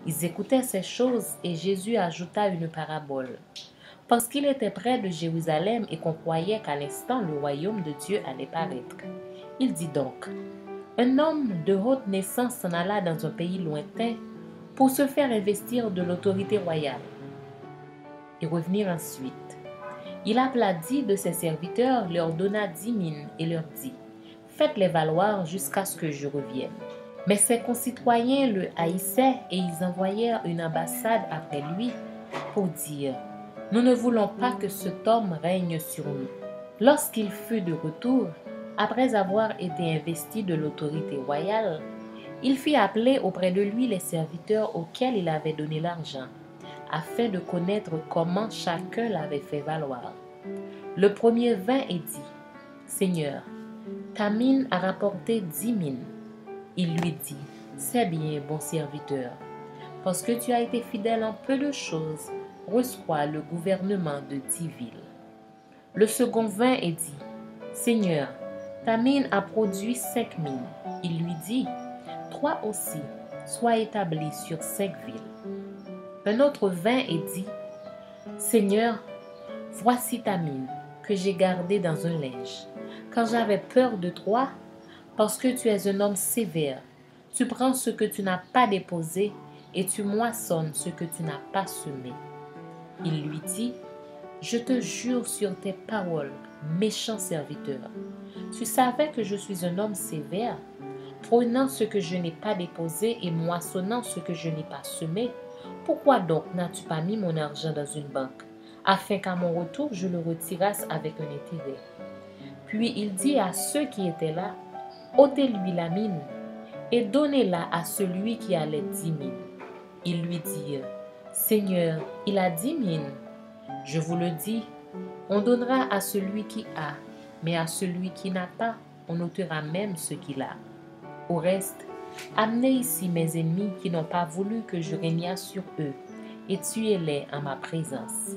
Ils écoutaient ces choses et Jésus ajouta une parabole. Parce qu'il était près de Jérusalem et qu'on croyait qu'à l'instant le royaume de Dieu allait paraître. Il dit donc, un homme de haute naissance s'en alla dans un pays lointain pour se faire investir de l'autorité royale et revenir ensuite. Il appela 10 de ses serviteurs, leur donna 10 mines et leur dit, faites-les valoir jusqu'à ce que je revienne. Mais ses concitoyens le haïssaient et ils envoyèrent une ambassade après lui pour dire, nous ne voulons pas que cet homme règne sur nous. Lorsqu'il fut de retour, après avoir été investi de l'autorité royale, il fit appeler auprès de lui les serviteurs auxquels il avait donné l'argent, afin de connaître comment chacun l'avait fait valoir. Le premier vint et dit, Seigneur, ta mine a rapporté 10 mines. Il lui dit, c'est bien, bon serviteur, parce que tu as été fidèle en peu de choses, reçois le gouvernement de 10 villes. Le second vint et dit, Seigneur, ta mine a produit 5 mines. Il lui dit, toi aussi, sois établi sur 5 villes. Un autre vint et dit, Seigneur, voici ta mine que j'ai gardée dans un linge, car j'avais peur de toi, parce que tu es un homme sévère. Tu prends ce que tu n'as pas déposé et tu moissonnes ce que tu n'as pas semé. Il lui dit, je te jure sur tes paroles, méchant serviteur, tu savais que je suis un homme sévère, prenant ce que je n'ai pas déposé et moissonnant ce que je n'ai pas semé. Pourquoi donc n'as-tu pas mis mon argent dans une banque, afin qu'à mon retour je le retirasse avec un intérêt? Puis il dit à ceux qui étaient là, ôtez-lui la mine et donnez-la à celui qui a les 10 mines. Ils lui dirent, Seigneur, il a 10 mines. Je vous le dis, on donnera à celui qui a, mais à celui qui n'a pas, on ôtera même ce qu'il a. Au reste, amenez ici mes ennemis qui n'ont pas voulu que je régnât sur eux, et tuez-les en ma présence.